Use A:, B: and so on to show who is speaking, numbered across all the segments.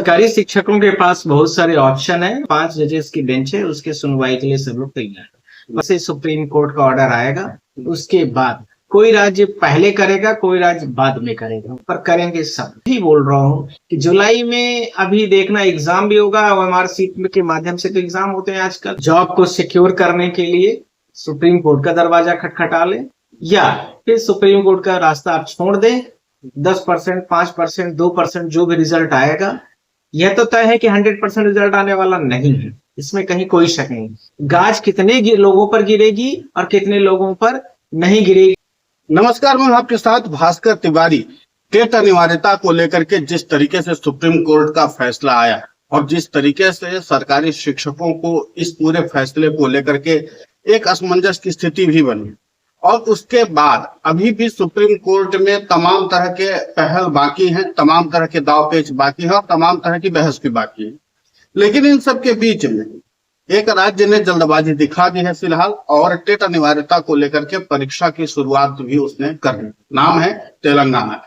A: सरकारी शिक्षकों के पास बहुत सारे ऑप्शन है। 5 जजेस की बेंच है, उसके सुनवाई के लिए सब लोग तैयार है। बस सुप्रीम कोर्ट का ऑर्डर आएगा, उसके बाद कोई राज्य पहले करेगा, कोई राज्य बाद में करेगा, पर करेंगे सब। ही बोल रहा हूँ कि जुलाई में अभी देखना एग्जाम भी होगा। OMR सीट के माध्यम से तो एग्जाम होते हैं आजकल। जॉब को सिक्योर करने के लिए सुप्रीम कोर्ट का दरवाजा खटखटा ले, या फिर सुप्रीम कोर्ट का रास्ता आप छोड़ दें। 10%, 5%, 2% जो भी रिजल्ट आएगा, यह तो तय है कि 100% रिजल्ट आने वाला नहीं है, इसमें कहीं कोई शक नहीं। गाज कितने लोगों पर गिरेगी और कितने लोगों पर नहीं गिरेगी।
B: नमस्कार, मैं आपके साथ भास्कर तिवारी। टेट अनिवार्यता को लेकर के जिस तरीके से सुप्रीम कोर्ट का फैसला आया और जिस तरीके से सरकारी शिक्षकों को इस पूरे फैसले को लेकर के एक असमंजस की स्थिति भी बनी, और उसके बाद अभी भी सुप्रीम कोर्ट में तमाम तरह के पहल बाकी हैं, तमाम तरह के दाव पेच बाकी है और तमाम तरह की बहस भी बाकी है। लेकिन इन सब के बीच में एक राज्य ने जल्दबाजी दिखा दी है फिलहाल, और टेट अनिवार्यता को लेकर के परीक्षा की शुरुआत भी उसने कर दी। नाम है तेलंगाना।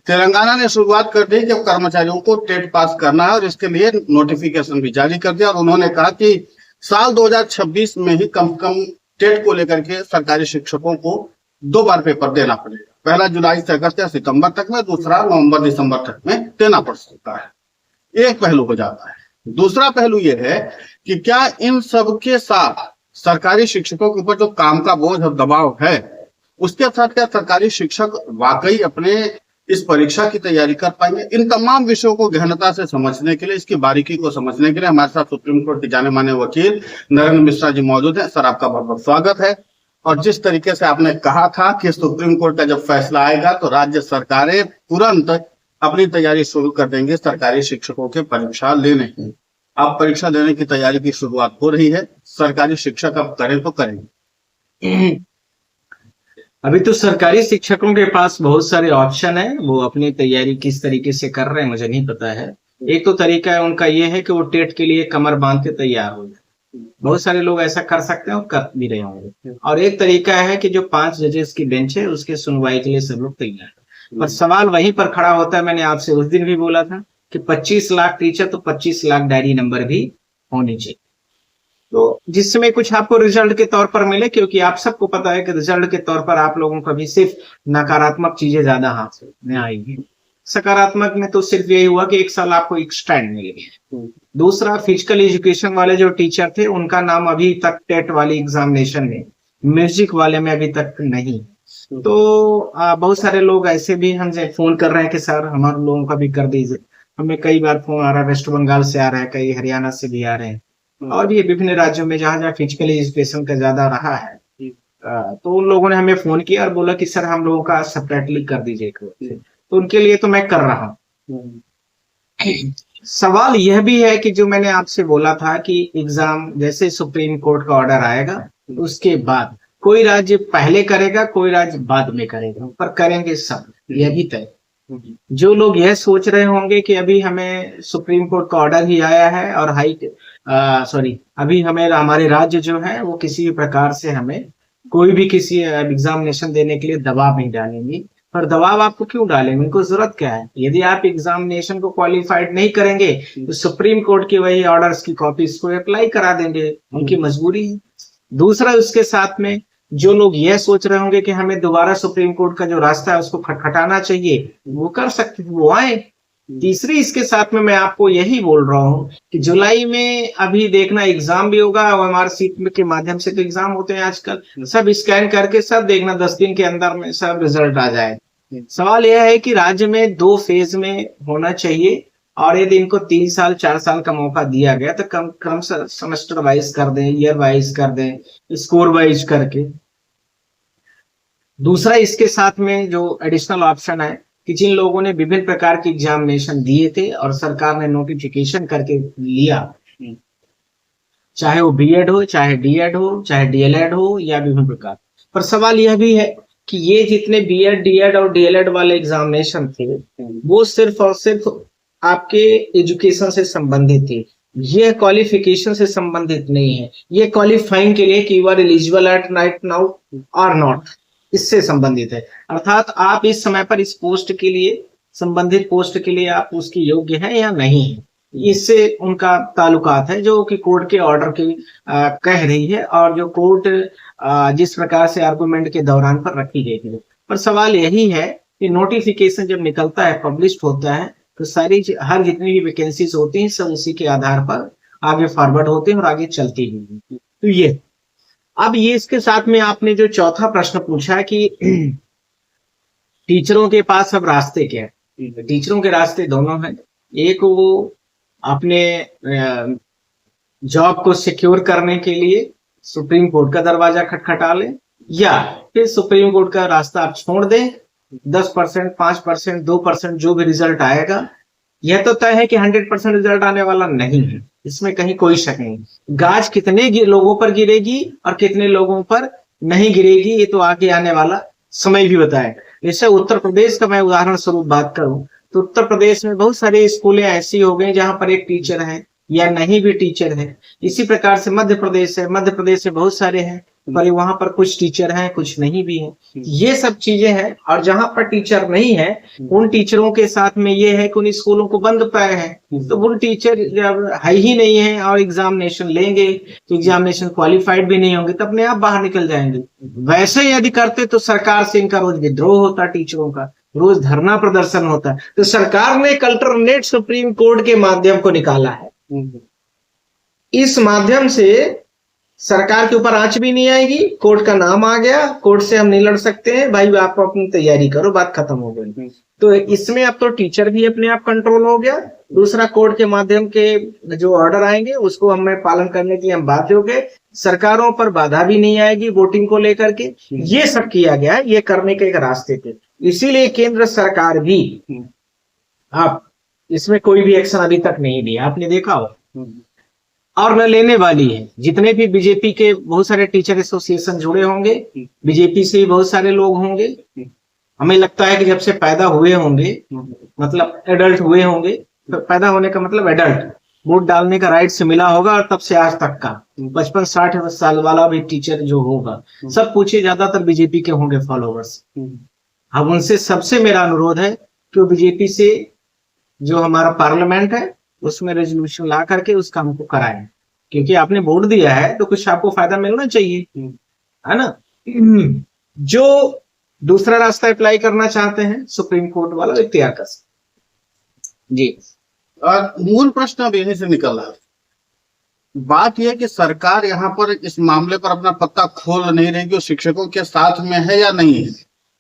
B: तेलंगाना ने शुरुआत कर दी जब कर्मचारियों को टेट पास करना है, और इसके लिए नोटिफिकेशन भी जारी कर दिया। और उन्होंने कहा कि साल 2026 में ही कम से कम टेट को लेकर के सरकारी शिक्षकों को 2 बार पेपर देना पड़ेगा। पहला जुलाई से अगस्त या सितंबर तक में, दूसरा नवंबर दिसंबर तक में देना पड़ सकता है। एक पहलू हो जाता है। दूसरा पहलू यह है कि क्या इन सब के साथ सरकारी शिक्षकों के ऊपर जो काम का बोझ और दबाव है, उसके साथ क्या सरकारी शिक्षक वाकई अपने इस परीक्षा की तैयारी कर पाएंगे? इन तमाम विषयों को गहनता से समझने के लिए, इसकी बारीकी को समझने के लिए हमारे साथ सुप्रीम कोर्ट के जाने माने वकील नरेंद्र मिश्रा जी मौजूद हैं। सर, आपका बहुत बहुत स्वागत है। और जिस तरीके से आपने कहा था कि सुप्रीम कोर्ट का जब फैसला आएगा तो राज्य सरकारें तुरंत अपनी तैयारी शुरू कर देंगे सरकारी शिक्षकों के परीक्षा लेने की। अब परीक्षा देने की तैयारी की शुरुआत हो रही है। सरकारी शिक्षक अब करें तो करेंगे।
A: अभी तो सरकारी शिक्षकों के पास बहुत सारे ऑप्शन है, वो अपनी तैयारी किस तरीके से कर रहे हैं मुझे नहीं पता है। एक तो तरीका है उनका ये है कि वो टेट के लिए कमर बांध के तैयार हो जाए। बहुत सारे लोग ऐसा कर सकते हैं और कर भी रहे होंगे। और एक तरीका है कि जो 5 जजेस की बेंच है, उसके सुनवाई के लिए सब लोग तैयार है। पर सवाल वहीं पर खड़ा होता है, मैंने आपसे उस दिन भी बोला था कि 25 लाख टीचर तो 25 लाख डायरी नंबर भी होने चाहिए, तो जिसमें कुछ आपको रिजल्ट के तौर पर मिले। क्योंकि आप सबको पता है कि रिजल्ट के तौर पर आप लोगों को भी सिर्फ नकारात्मक चीजें ज्यादा हाथ में आएगी। सकारात्मक में तो सिर्फ यही हुआ कि 1 साल आपको एक्सटेंड मिल गया। दूसरा, फिजिकल एजुकेशन वाले जो टीचर थे, उनका नाम अभी तक टेट वाली एग्जामिनेशन में, म्यूजिक वाले में अभी तक नहीं। तो बहुत सारे लोग ऐसे भी हमसे फोन कर रहे हैं कि सर हमारे लोगों का भी कर दीजिए। हमें कई बार फोन आ रहा है, वेस्ट बंगाल से आ रहा है, कई हरियाणा से भी आ रहे हैं, और भी विभिन्न राज्यों में जहां जहां फिजिकल एजुकेशन का ज्यादा रहा है। तो उन लोगों ने हमें फोन किया और बोला कि सर हम लोगों का सेपरेटली कर दीजिए। तो उनके लिए तो मैं कर रहा हूँ। सवाल यह भी है कि जो मैंने आपसे बोला था कि एग्जाम जैसे सुप्रीम कोर्ट का ऑर्डर आएगा, उसके बाद कोई राज्य पहले करेगा, कोई राज्य बाद में करेगा, पर करेंगे सब, यह भी तय। जो लोग यह सोच रहे होंगे कि अभी हमें सुप्रीम कोर्ट का ऑर्डर ही आया है और अभी हमारे राज्य जो है वो किसी भी प्रकार से हमें कोई भी किसी एग्जामिनेशन देने के लिए दबाव नहीं डालेंगे। पर दबाव आपको क्यों डालेंगे, उनको जरूरत क्या है? यदि आप एग्जामिनेशन को क्वालिफाइड नहीं करेंगे तो सुप्रीम कोर्ट की वही ऑर्डर्स की कॉपीज को अप्लाई करा देंगे, उनकी मजबूरी है। दूसरा, उसके साथ में जो लोग यह सोच रहे होंगे कि हमें दोबारा सुप्रीम कोर्ट का जो रास्ता है उसको खटखटाना चाहिए, वो कर सकते, वो आए। तीसरी, इसके साथ में मैं आपको यही बोल रहा हूँ कि जुलाई में अभी देखना एग्जाम भी होगा। OMR सीट के माध्यम से तो एग्जाम होते हैं आजकल। सब स्कैन करके सब देखना 10 दिन के अंदर में सब रिजल्ट आ जाए। सवाल यह है कि राज्य में 2 फेज में होना चाहिए, और यदि इनको 3 साल 4 साल का मौका दिया गया तो कम सेमेस्टर वाइज कर दें, ईयर वाइज कर दें, स्कोर वाइज करके। दूसरा, इसके साथ में जो एडिशनल ऑप्शन है कि जिन लोगों ने विभिन्न प्रकार के एग्जामिनेशन दिए थे और सरकार ने नोटिफिकेशन करके लिया, चाहे वो बीएड हो, चाहे डीएड हो, चाहे डीएलएड हो, या विभिन्न प्रकार। पर सवाल यह भी है कि ये जितने बीएड, डीएड और डीएलएड वाले एग्जामिनेशन थे, वो सिर्फ और सिर्फ आपके एजुकेशन से संबंधित थे। ये क्वालिफिकेशन से संबंधित नहीं है। ये क्वालिफाइंग के लिए कि you are eligible at right now और नॉट, इससे संबंधित है। अर्थात आप इस समय पर इस पोस्ट के लिए संबंधित पोस्ट के लिए आप उसकी योग्य हैं या नहीं है। इससे उनका ताल्लुकात है जो कि कोर्ट के ऑर्डर की कह रही है और जो कोर्ट जिस प्रकार से आर्गुमेंट के दौरान पर रखी गई थी। पर सवाल यही है कि नोटिफिकेशन जब निकलता है, पब्लिश्ड होता है, तो सारी हर जितनी भी वैकेंसीज होती हैं सब उसी के आधार पर आगे फॉरवर्ड होते हैं और आगे चलती हैं। तो ये अब ये इसके साथ में आपने जो चौथा प्रश्न पूछा कि टीचरों के पास अब रास्ते क्या है। टीचरों के रास्ते दोनों हैं। एक वो अपने जॉब को सिक्योर करने के लिए सुप्रीम कोर्ट का दरवाजा खटखटा ले, या फिर सुप्रीम कोर्ट का रास्ता आप छोड़ दें। 10%, 5%, 2% जो भी रिजल्ट आएगा, यह तो तय है कि 100% रिजल्ट आने वाला नहीं है, इसमें कहीं कोई शक नहीं। गाज कितने लोगों पर गिरेगी और कितने लोगों पर नहीं गिरेगी, ये तो आगे आने वाला समय भी बताएगा। जैसे उत्तर प्रदेश का मैं उदाहरण स्वरूप बात करूं तो उत्तर प्रदेश में बहुत सारे स्कूलें ऐसी हो गई जहां पर एक टीचर है या नहीं भी टीचर है। इसी प्रकार से मध्य प्रदेश है, मध्य प्रदेश में बहुत सारे हैं पर वहां पर कुछ टीचर हैं, कुछ नहीं भी हैं। ये सब चीजें हैं। और जहां पर टीचर नहीं है उन टीचरों के साथ में ये है कि उन स्कूलों को बंद पाए हैं, तो उन टीचर जब है ही नहीं है और एग्जामिनेशन लेंगे तो एग्जामिनेशन क्वालिफाइड भी नहीं होंगे तो अपने आप बाहर निकल जाएंगे। वैसे यदि करते तो सरकार से इनका रोज विद्रोह होता, टीचरों का रोज धरना प्रदर्शन होता। तो सरकार ने एक अल्टरनेट सुप्रीम कोर्ट के माध्यम को निकाला है। इस माध्यम से सरकार के ऊपर आंच भी नहीं आएगी, कोर्ट का नाम आ गया, कोर्ट से हम नहीं लड़ सकते हैं, भाई आप अपनी तैयारी करो, बात खत्म हो गई। तो इसमें अब तो टीचर भी अपने आप कंट्रोल हो गया। दूसरा, कोर्ट के माध्यम के जो ऑर्डर आएंगे उसको हमें पालन करने के लिए हम बाध्य हो गए। सरकारों पर बाधा भी नहीं आएगी वोटिंग को लेकर के। ये सब किया गया है, ये करने के एक रास्ते थे। इसीलिए केंद्र सरकार भी आप इसमें कोई भी एक्शन अभी तक नहीं लिया, आपने देखा हो, और न लेने वाली है। जितने भी बीजेपी के बहुत सारे टीचर एसोसिएशन जुड़े होंगे, बीजेपी से ही बहुत सारे लोग होंगे। हमें लगता है कि जब से पैदा हुए होंगे, मतलब एडल्ट हुए होंगे, तो पैदा होने का मतलब एडल्ट, वोट डालने का राइट से मिला होगा और तब से आज तक का 55-60 साल वाला भी टीचर जो होगा, सब पूछे ज्यादातर बीजेपी के होंगे फॉलोवर्स। अब उनसे सबसे मेरा अनुरोध है कि बीजेपी से जो हमारा पार्लियामेंट है उसमें रेजोल्यूशन ला करके उस काम को कराएं, क्योंकि आपने वोट दिया है तो कुछ आपको फायदा मिलना चाहिए, है ना। जो दूसरा रास्ता अप्लाई करना चाहते हैं सुप्रीम कोर्ट वाला, इख्तियार कर सकते जी।
B: मूल प्रश्न अब यहीं से निकल रहा है। बात यह कि सरकार यहाँ पर इस मामले पर अपना पत्ता खोल नहीं रही कि वो शिक्षकों के साथ में है या नहीं है,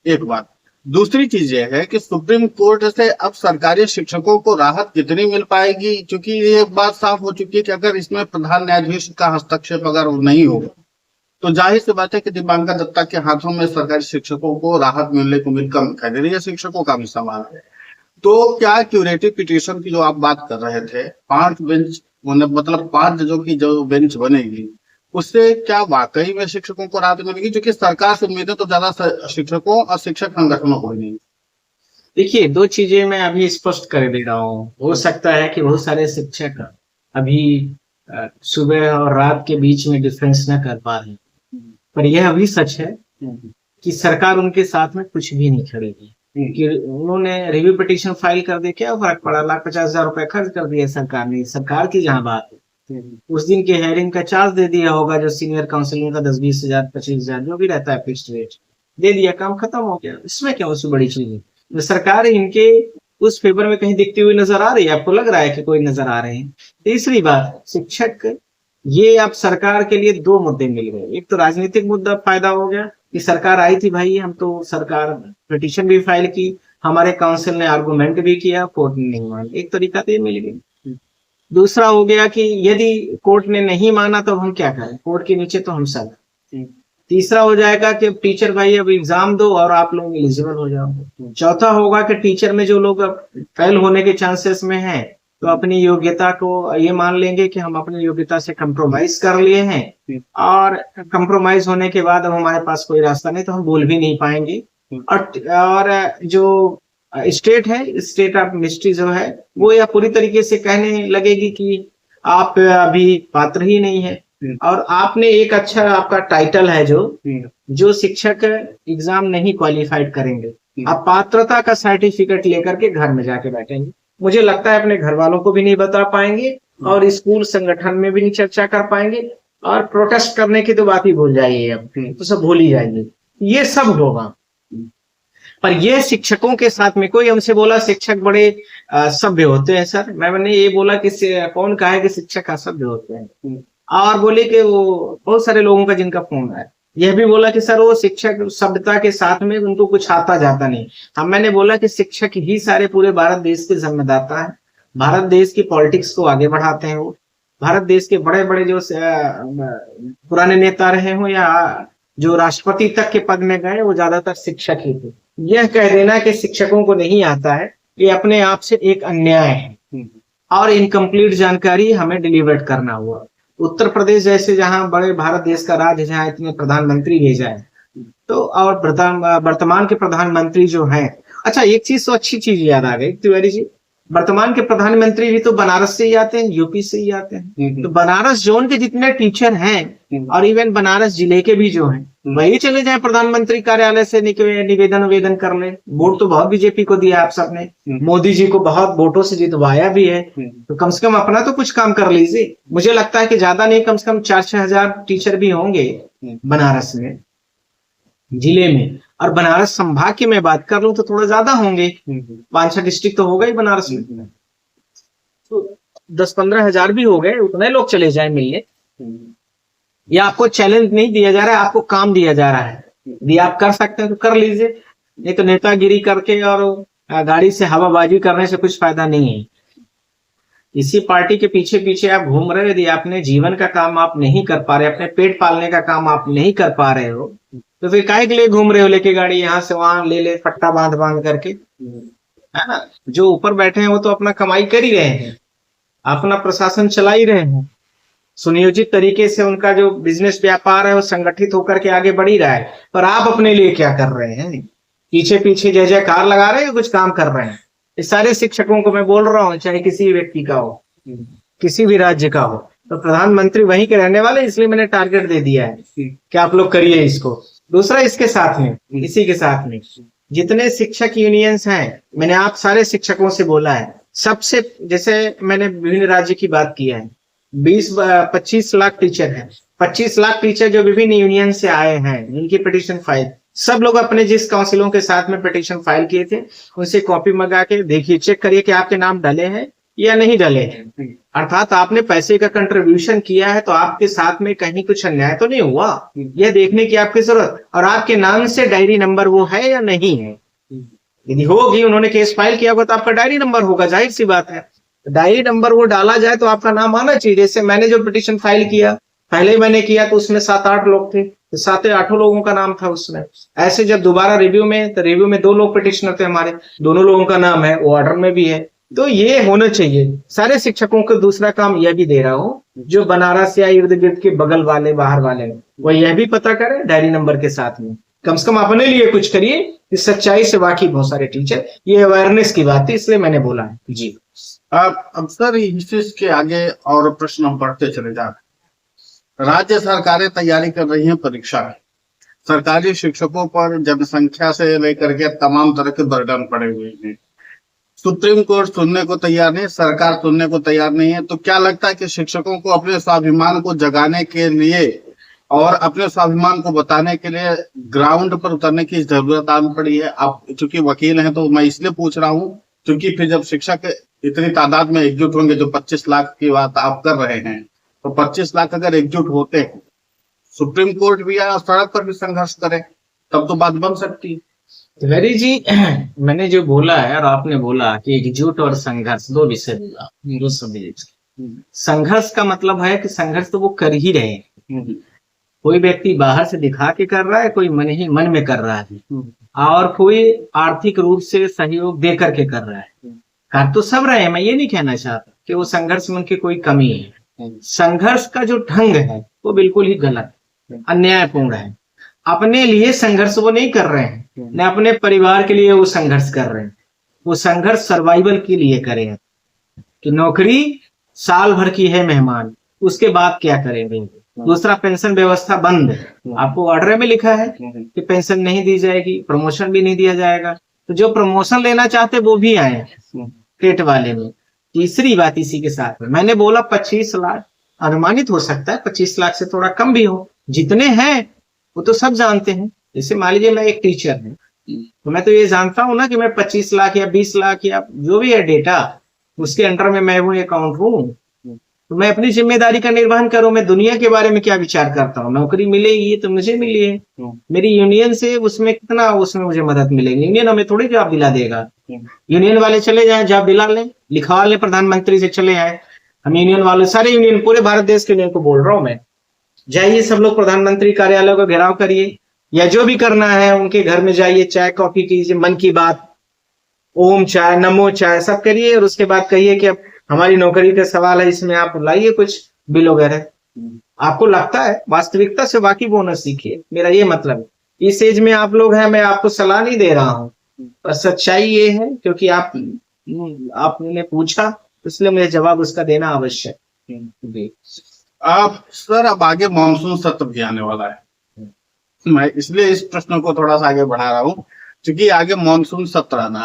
B: एक बात। दूसरी चीज यह है कि सुप्रीम कोर्ट से अब सरकारी शिक्षकों को राहत कितनी मिल पाएगी, क्योंकि ये बात साफ हो चुकी है कि अगर इसमें प्रधान न्यायाधीश का हस्तक्षेप अगर नहीं होगा तो जाहिर सी बात है कि दिव्यांका दत्ता के हाथों में सरकारी शिक्षकों को राहत मिलने को उम्मीद कम दिखाई दे रही है। शिक्षकों का भी सवाल है। तो क्या क्यूरेटिव पिटीशन की जो आप बात कर रहे थे, 5 बेंच मतलब 5 जजों की जो बेंच बनेगी, उससे क्या वाकई में शिक्षकों को राहत मिलेगी? क्योंकि सरकार से उम्मीदें तो ज्यादा शिक्षकों और शिक्षक संगठनों को नहीं।
A: देखिए, 2 चीजें मैं अभी स्पष्ट कर दे रहा हूँ। हो सकता है कि बहुत सारे शिक्षक अभी सुबह और रात के बीच में डिफरेंस न कर पा रहे, पर यह भी सच है कि सरकार उनके साथ में कुछ भी नहीं खड़ेगी। कि उन्होंने रिव्यू पिटीशन फाइल कर दे, क्या फर्क पड़ा, 1,50,000 रुपए खर्च कर दिया सरकार ने। सरकार की जहां बात है, उस दिन के हेयरिंग का चार्ज दे दिया होगा, जो सीनियर काउंसिलिंग का 10-20 हजार 25 हजार जो भी रहता है फिक्स्ड रेट दे दिया, काम खत्म हो गया। इसमें क्या उससे बड़ी चीज है? तो सरकार इनके उस फेवर में कहीं दिखती हुई नजर आ रही है? आपको लग रहा है कि कोई नजर आ रहे हैं? तीसरी बात, शिक्षक, ये अब सरकार के लिए 2 मुद्दे मिल गए। एक तो राजनीतिक मुद्दा फायदा हो गया कि सरकार आई थी भाई, हम तो सरकार पिटीशन भी फाइल की, हमारे काउंसिल ने आर्गुमेंट भी किया, कोर्ट ने नहीं माना, एक तरीका तो ये मिल गई। दूसरा हो गया कि यदि कोर्ट ने नहीं माना तो हम क्या करें, कोर्ट के नीचे तो हम सब। तीसरा हो जाएगा कि टीचर भाई अब एग्जाम दो और आप लोग एलिजिबल हो जाओ। चौथा होगा कि टीचर में जो लोग फेल होने के चांसेस में हैं तो अपनी योग्यता को ये मान लेंगे कि हम अपनी योग्यता से कंप्रोमाइज कर लिए हैं, और कंप्रोमाइज होने के बाद अब हमारे पास कोई रास्ता नहीं तो हम बोल भी नहीं पाएंगे। और जो स्टेट है, स्टेट ऑफ मिनिस्ट्री जो है, वो यह पूरी तरीके से कहने लगेगी कि आप अभी पात्र ही नहीं है, और आपने एक अच्छा आपका टाइटल है जो शिक्षक एग्जाम नहीं क्वालिफाइड करेंगे, आप पात्रता का सर्टिफिकेट लेकर के घर में जाके बैठेंगे। मुझे लगता है अपने घर वालों को भी नहीं बता पाएंगे और स्कूल संगठन में भी नहीं चर्चा कर पाएंगे, और प्रोटेस्ट करने की तो बात ही भूल जाइए, अब तो सब भूल ही जाएंगे। ये सब होगा, पर ये शिक्षकों के साथ में कोई हमसे बोला शिक्षक बड़े सभ्य होते हैं। सर मैंने ये बोला कि कौन कहा है कि शिक्षक असभ्य होते हैं, और बोले कि वो बहुत सारे लोगों का जिनका फोन है, यह भी बोला कि सर वो शिक्षक सभ्यता के साथ में उनको कुछ आता जाता नहीं। अब मैंने बोला कि शिक्षक ही सारे पूरे भारत देश के जिम्मेदाता है, भारत देश की पॉलिटिक्स को आगे बढ़ाते हैं। वो भारत देश के बड़े बड़े जो पुराने नेता रहे हो या जो राष्ट्रपति तक के पद में गए, वो ज्यादातर शिक्षक ही थे। यह कह देना कि शिक्षकों को नहीं आता है, ये अपने आप से एक अन्याय है और इनकम्प्लीट जानकारी हमें डिलीवर करना हुआ। उत्तर प्रदेश जैसे जहां बड़े भारत देश का राज्य, जहां इतने प्रधानमंत्री भेजा है, तो और वर्तमान के प्रधानमंत्री जो हैं, अच्छा एक चीज तो अच्छी चीज याद आ गई तिवारी जी, वर्तमान के प्रधानमंत्री भी तो बनारस से ही आते हैं, यूपी से ही आते हैं। तो बनारस जोन के जितने टीचर हैं और इवन बनारस जिले के भी जो हैं, वही चले जाए प्रधानमंत्री कार्यालय से निवेदन कर ले। वोट तो बहुत बीजेपी को दिया आप सबने, मोदी जी को बहुत वोटों से जितवाया भी है, तो कम से कम अपना तो कुछ काम कर लीजिए। मुझे लगता है कि ज्यादा नहीं, कम से कम 4-6 हजार टीचर भी होंगे बनारस में, जिले में। और बनारस संभाग की मैं बात कर लूं तो थोड़ा ज्यादा होंगे, 5-6 डिस्ट्रिक्ट तो होगा ही बनारस में, तो 10-15 हजार भी हो गए, उतने लोग चले जाए मिलने। या आपको चैलेंज नहीं दिया जा रहा है, आपको काम दिया जा रहा है, यदि आप कर सकते हैं तो कर लीजिए, नहीं तो नेतागिरी करके और गाड़ी से हवाबाजी करने से कुछ फायदा नहीं है। इसी पार्टी के पीछे पीछे आप घूम रहे हो, यदि अपने जीवन का काम आप नहीं कर पा रहे, अपने पेट पालने का काम आप नहीं कर पा रहे हो, तो फिर काहे के लिए घूम रहे हो लेके गाड़ी, यहाँ से वहां ले फट्टा बांध करके, है ना। जो ऊपर बैठे हैं वो तो अपना कमाई कर ही रहे हैं, अपना प्रशासन चला ही रहे हैं, सुनियोजित तरीके से उनका जो बिजनेस व्यापार है वो संगठित होकर के आगे बढ़ ही रहा है। पर आप अपने लिए क्या कर रहे हैं, पीछे पीछे जय जयकार लगा रहे हैं, कुछ काम कर रहे हैं। इस सारे शिक्षकों को मैं बोल रहा हूँ, चाहे किसी व्यक्ति का हो, किसी भी राज्य का हो, तो प्रधानमंत्री वहीं के रहने वाले, इसलिए मैंने टारगेट दे दिया है कि आप लोग करिए इसको। दूसरा, इसके साथ में, इसी के साथ में जितने शिक्षक यूनियंस हैं, मैंने आप सारे शिक्षकों से बोला है, सबसे, जैसे मैंने विभिन्न राज्य की बात किया है, 20-25 लाख टीचर हैं, 25 लाख टीचर जो विभिन्न यूनियन से आए हैं, जिनकी पिटीशन फाइल, सब लोग अपने जिस काउंसिलों के साथ में पिटीशन फाइल किए थे, उनसे कॉपी मंगा के देखिए, चेक करिए कि आपके नाम डले हैं या नहीं डले हैं। अर्थात आपने पैसे का कंट्रीब्यूशन किया है तो आपके साथ में कहीं कुछ अन्याय तो नहीं हुआ, यह देखने की आपकी जरूरत, और आपके नाम से डायरी नंबर वो है या नहीं है। यदि होगी, उन्होंने केस फाइल किया होगा तो आपका डायरी नंबर होगा, जाहिर सी बात है। डायरी नंबर वो डाला जाए तो आपका नाम आना चाहिए। जैसे मैंने जो पिटीशन फाइल किया, पहले मैंने किया तो उसमें 7-8 लोग थे, तो 7-8 लोगों का नाम था उसमें। ऐसे जब दोबारा रिव्यू में, तो रिव्यू में 2 लोग पिटिशनर थे हमारे, दोनों लोगों का नाम है, वो ऑर्डर में भी है। तो ये होना चाहिए। सारे शिक्षकों को दूसरा काम यह भी दे रहा हूँ, जो बनारस या इर्द गिर्द के बगल वाले, बाहर वाले, वो यह भी पता करें डायरी नंबर के साथ में, कम से कम अपने लिए कुछ करिए। इस सच्चाई से वाकिफ बहुत सारे टीचर, ये अवेयरनेस की बात थी, इसलिए मैंने बोला है जी।
B: अब सर इस के आगे और प्रश्न हम पढ़ते चले जा रहे हैं। राज्य सरकारें तैयारी कर रही हैं परीक्षा की, सरकारी शिक्षकों पर जनसंख्या से लेकर के तमाम तरह के बर्डन पड़े हुए हैं। सुप्रीम कोर्ट सुनने को तैयार नहीं, सरकार सुनने को तैयार नहीं है। तो क्या लगता है कि शिक्षकों को अपने स्वाभिमान को जगाने के लिए और अपने स्वाभिमान को बताने के लिए ग्राउंड पर उतरने की जरूरत आ पड़ी है? आप चूंकि वकील हैं तो मैं इसलिए पूछ रहा हूँ, क्योंकि फिर जब शिक्षक इतनी तादाद में एकजुट होंगे, जो 25 लाख की बात आप कर रहे हैं, तो 25 लाख अगर एकजुट होते हैं, सुप्रीम कोर्ट भी या सड़क पर भी संघर्ष करे, तब तो बात बन सकती है।
A: तिवारी जी, मैंने जो बोला है और आपने बोला कि एकजुट और संघर्ष, 2 विषय बोला, 2 सब्जेक्ट। संघर्ष का मतलब है कि संघर्ष तो वो कर ही रहे हैं, कोई व्यक्ति बाहर से दिखा के कर रहा है, कोई मन में कर रहा है, और कोई आर्थिक रूप से सहयोग दे करके कर रहा है। कर तो सब रहे हैं, मैं ये नहीं कहना चाहता कि वो संघर्ष में उनकी कोई कमी है। संघर्ष का जो ढंग है वो बिल्कुल ही गलत, अन्यायपूर्ण है। अपने लिए संघर्ष वो नहीं कर रहे हैं, न अपने परिवार के लिए वो संघर्ष कर रहे हैं। वो संघर्ष सर्वाइवल के लिए करे हैं कि नौकरी साल भर की है मेहमान, उसके बाद क्या करेंगे। दूसरा, पेंशन व्यवस्था बंद है, आपको ऑर्डर में लिखा है कि पेंशन नहीं दी जाएगी, प्रमोशन भी नहीं दिया जाएगा। तो जो प्रमोशन लेना चाहते वो भी आए हैं टेट वाले में। तीसरी बात इसी के साथ में मैंने बोला 25 लाख अनुमानित हो सकता है, 25 लाख से थोड़ा कम भी हो, जितने हैं वो तो सब जानते हैं। जैसे मान लीजिए मैं एक टीचर हूँ, तो मैं तो ये जानता हूँ ना कि मैं 25 लाख या 20 लाख या जो भी है डेटा उसके अंडर में मैं हूँ, अकाउंट हूँ, तो मैं अपनी जिम्मेदारी का निर्वहन करूं। मैं दुनिया के बारे में क्या विचार करता हूँ, नौकरी मिलेगी तो मुझे मिली है, मेरी यूनियन से उसमें कितना उसमें मुझे मदद मिलेगी, यूनियन हमें थोड़ी जॉब दिला देगा। यूनियन वाले चले जाए जॉब दिला लें, लिखवा लें, प्रधानमंत्री से चले आए। हम यूनियन वाले सारे यूनियन पूरे भारत देश के यूनियन को बोल रहा हूँ मैं, जाइए सब लोग प्रधानमंत्री कार्यालय को घेराव करिए या जो भी करना है उनके घर में जाइए, चाय कॉफी कीजिए, मन की बात, ओम चाय, नमो चाय सब करिए, और उसके बाद कहिए कि अब हमारी नौकरी का सवाल है, इसमें आप लाइए कुछ बिल वगैरह। आपको लगता है वास्तविकता से वाकिफ होना सीखिए, मेरा ये मतलब है। इस एज में आप लोग हैं, मैं आपको सलाह नहीं दे रहा हूँ, पर सच्चाई ये है क्योंकि आपने पूछा इसलिए मुझे जवाब उसका देना आवश्यक है।
B: आप सर अब आगे मानसून सत्र भी आने वाला है, मैं इसलिए इस प्रश्न को थोड़ा सा आगे बढ़ा रहा हूँ क्योंकि आगे मानसून सत्र आना,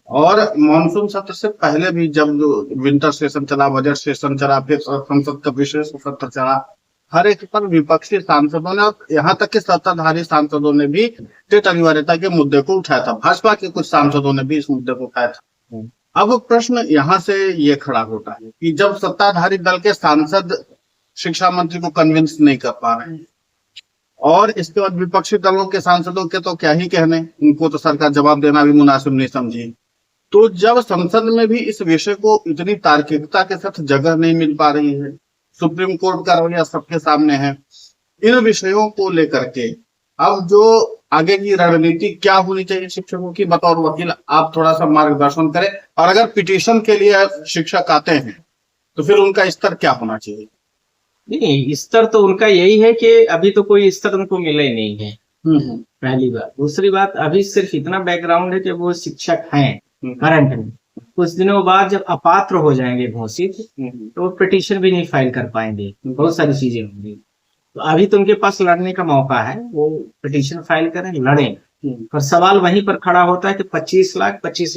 B: और मानसून सत्र से पहले भी जब विंटर सेशन चला, बजट सेशन चला, फिर संसद का विशेष सत्र चला, हर एक पर विपक्षी सांसदों ने और यहाँ तक कि सत्ताधारी सांसदों ने भी टेट अनिवार्यता के मुद्दे को उठाया था। भाजपा के कुछ सांसदों ने भी इस मुद्दे को उठाया था। अब प्रश्न यहाँ से ये खड़ा होता है कि जब सत्ताधारी दल के सांसद शिक्षा मंत्री को कन्विंस नहीं कर पा रहे हैं, और इसके बाद विपक्षी दलों के सांसदों के तो क्या ही कहने, उनको तो सरकार जवाब देना भी मुनासिब नहीं समझी, तो जब संसद में भी इस विषय को इतनी तार्किकता के साथ जगह नहीं मिल पा रही है, सुप्रीम कोर्ट का रवैया सबके सामने है, इन विषयों को लेकर के अब जो आगे की रणनीति क्या होनी चाहिए शिक्षकों की, बतौर वकील आप थोड़ा सा मार्गदर्शन करें। और अगर पिटीशन के लिए शिक्षक आते हैं तो फिर उनका स्तर क्या होना चाहिए?
A: नहीं, स्तर तो उनका यही है कि अभी तो कोई स्तर उनको मिला ही नहीं है, पहली बात। दूसरी बात, अभी सिर्फ इतना बैकग्राउंड है कि वो शिक्षक हैं करंट में, कुछ दिनों बाद जब अपात्र हो जाएंगे घोषित तो वो पिटीशन भी नहीं फाइल कर पाएंगे, बहुत सारी चीजें होंगी। तो अभी तो उनके पास लड़ने का मौका है, वो पिटीशन फाइल करें, लड़ें। पर सवाल वहीं पर खड़ा होता है कि 25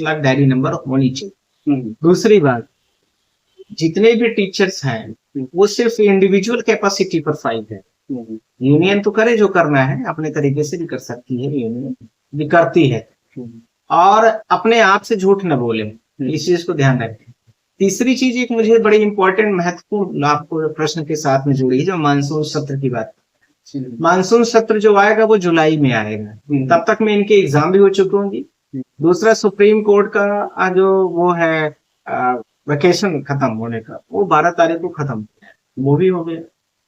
A: लाख डायरी नंबर होनी चाहिए। दूसरी बात, जितने भी टीचर्स हैं वो सिर्फ इंडिविजुअल कैपेसिटी पर फाइल है। यूनियन तो करे जो करना है, अपने तरीके से भी कर सकती है, यूनियन भी करती है, और अपने आप से झूठ न बोले, इस चीज को ध्यान रखें। तीसरी चीज एक मुझे बड़ी इंपॉर्टेंट महत्वपूर्ण आपको प्रश्न के साथ में जुड़ी है, जो मानसून सत्र की बात। मानसून सत्र जो आएगा वो जुलाई में आएगा, तब तक में इनके एग्जाम भी हो चुके होंगे। दूसरा, सुप्रीम कोर्ट का जो वो है वेकेशन खत्म होने का, वो 12 तारीख को खत्म, वो भी हो गया,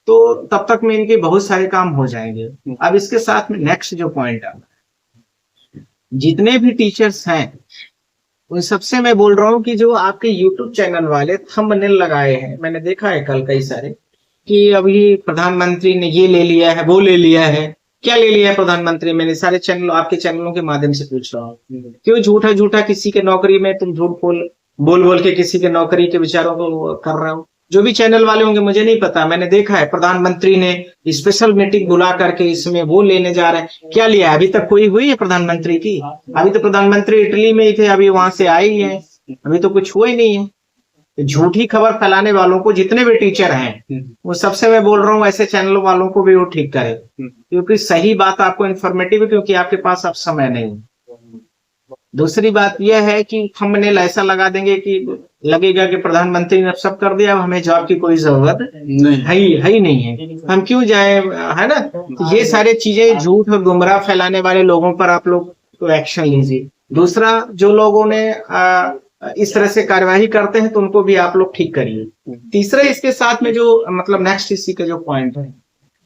A: तो तब तक में इनके बहुत सारे काम हो जाएंगे। अब इसके साथ में नेक्स्ट जो पॉइंट आ, जितने भी टीचर्स हैं उन सबसे मैं बोल रहा हूँ कि जो आपके YouTube चैनल वाले थंबनेल लगाए हैं, मैंने देखा है कल कई सारे, कि अभी प्रधानमंत्री ने ये ले लिया है, वो ले लिया है। क्या ले लिया है प्रधानमंत्री? मैंने सारे चैनल, आपके चैनलों के माध्यम से पूछ रहा हूँ, क्यों झूठा किसी के नौकरी में तुम झूठ बोल के किसी के नौकरी के विचारों को कर रहे हो? जो भी चैनल वाले होंगे, मुझे नहीं पता, मैंने देखा है प्रधानमंत्री ने स्पेशल मीटिंग बुला करके इसमें वो लेने जा रहे हैं। क्या लिया है? अभी तक कोई हुई है प्रधानमंत्री की? अभी तो प्रधानमंत्री इटली में ही थे, अभी वहां से आए ही है, अभी तो कुछ हुआ ही नहीं है। झूठी खबर फैलाने वालों को, जितने भी टीचर हैं, वो सबसे मैं बोल रहा हूँ ऐसे चैनल वालों को भी वो ठीक करे, क्योंकि सही बात आपको इन्फॉर्मेटिव है, क्योंकि आपके पास अब समय नहीं। दूसरी बात यह है कि थंबनेल ऐसा लगा देंगे कि लगेगा कि प्रधानमंत्री ने सब कर दिया, अब हमें जॉब की कोई जरूरत ही नहीं है, हम क्यों जाए, है ना? तो ये सारे चीजें, झूठ और गुमराह फैलाने वाले लोगों पर आप लोग तो एक्शन लीजिए। दूसरा, जो लोगों ने इस तरह से कार्यवाही करते हैं तो उनको भी आप लोग ठीक करिए। तीसरा, इसके साथ में जो मतलब नेक्स्ट इसी का जो पॉइंट है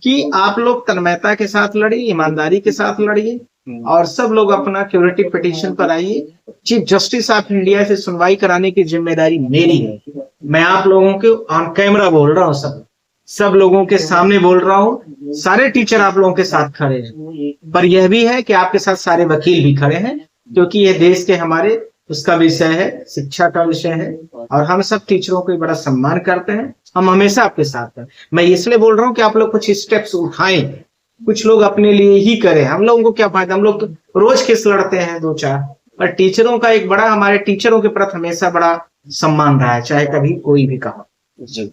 A: कि आप लोग तन्मयता के साथ लड़िए, ईमानदारी के साथ लड़िए, और सब लोग अपना क्यूरेटिव पिटीशन पर आइए। चीफ जस्टिस ऑफ इंडिया से सुनवाई कराने की जिम्मेदारी मेरी है। मैं आप लोगों के ऑन कैमरा बोल रहा हूँ, सब लोगों के सामने बोल रहा हूँ। सारे टीचर आप लोगों के साथ खड़े हैं, पर यह भी है कि आपके साथ सारे वकील भी खड़े हैं, क्योंकि ये देश के हमारे उसका विषय है, शिक्षा का विषय है, और हम सब टीचरों को बड़ा सम्मान करते हैं। हम हमेशा आपके साथ हैं। मैं इसलिए बोल रहा हूँ कि आप लोग कुछ स्टेप्स उठाएं, कुछ लोग अपने लिए ही करें। हम लोगों को क्या फायदा, हम लोग रोज केस लड़ते हैं 2-4, पर टीचरों का एक बड़ा, हमारे टीचरों के प्रति हमेशा बड़ा सम्मान रहा है, चाहे कभी कोई भी कहा। जी।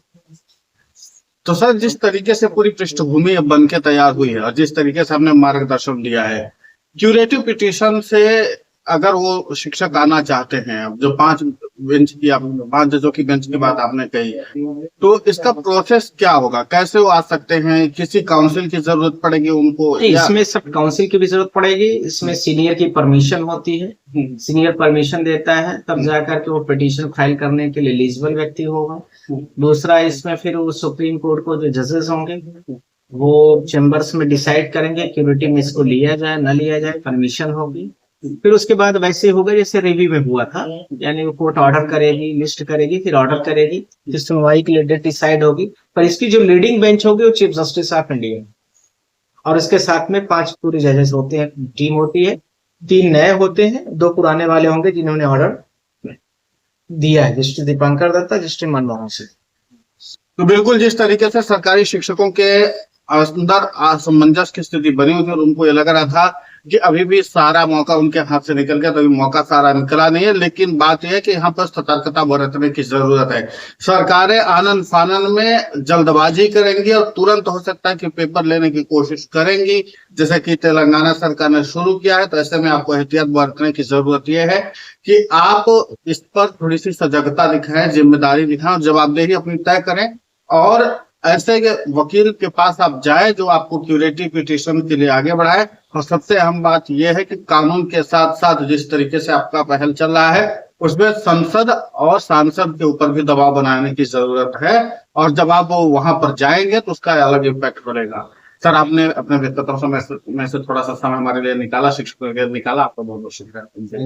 B: तो सर, जिस तरीके से पूरी पृष्ठभूमि अब बन के तैयार हुई है और जिस तरीके से हमने मार्गदर्शन दिया है, क्यूरेटिव पिटीशन से अगर वो शिक्षक आना चाहते हैं, अब जो 5 जजों की बेंच की बात आपने कही, तो इसका प्रोसेस क्या होगा, कैसे वो आ सकते हैं, किसी काउंसिल की जरूरत पड़ेगी उनको?
A: इसमें सब काउंसिल की भी जरूरत पड़ेगी, इसमें सीनियर की परमिशन होती है, सीनियर परमिशन देता है तब जाकर के वो पिटीशन फाइल करने के लिए एलिजिबल व्यक्ति होगा। दूसरा, इसमें फिर वो सुप्रीम कोर्ट को जो जजेस होंगे वो चैम्बर्स में डिसाइड करेंगे क्यूरेटिव में इसको लिया जाए न लिया जाए, परमिशन होगी। फिर उसके बाद वैसे होगा जैसे रिव्यू में हुआ था, यानी वो कोर्ट ऑर्डर करेगी, लिस्ट करेगी, फिर ऑर्डर करेगी, फिर सुनवाई के लिए डेट डिसाइड होगी। पर इसकी जो लीडिंग बेंच होगी वो चीफ जस्टिस ऑफ इंडिया, और इसके साथ में 5 पूरे जजेस होते हैं, टीम होती है। 3 नए होते हैं, 2 पुराने वाले होंगे जिन्होंने ऑर्डर दिया है, जस्टिस दीपांकर दत्ता, जस्टिस मनमोहन सिंह।
B: तो बिल्कुल जिस तरीके से सरकारी शिक्षकों के अंदर असमंजस की स्थिति बनी हुई थी और उनको ये लग रहा था कि अभी भी सारा मौका उनके हाथ से निकल गया, तो अभी मौका सारा निकला नहीं है। लेकिन बात यह है कि यहाँ पर सतर्कता बरतने की जरूरत है। सरकारें आनन फानन में जल्दबाजी करेंगी और तुरंत हो सकता है कि पेपर लेने की कोशिश करेंगी, जैसे कि तेलंगाना सरकार ने शुरू किया है। तो ऐसे में आपको एहतियात बरतने की जरूरत यह है कि आप इस पर थोड़ी सी सजगता दिखाएं, जिम्मेदारी दिखाएं और जवाबदेही अपनी तय करें, और ऐसे के वकील के पास आप जाए जो आपको क्यूरेटिव पिटीशन के लिए आगे बढ़ाए। और सबसे अहम बात यह है कि कानून के साथ साथ जिस तरीके से आपका पहल चल रहा है उसमें संसद और सांसद के ऊपर भी दबाव बनाने की जरूरत है, और जब आप वहां पर जाएंगे तो उसका अलग इम्पैक्ट पड़ेगा। सर, आपने अपने व्यक्तित्व में से थोड़ा सा समय हमारे लिए निकाला, शिक्षकों के लिए निकाला, आपका बहुत बहुत शुक्रिया।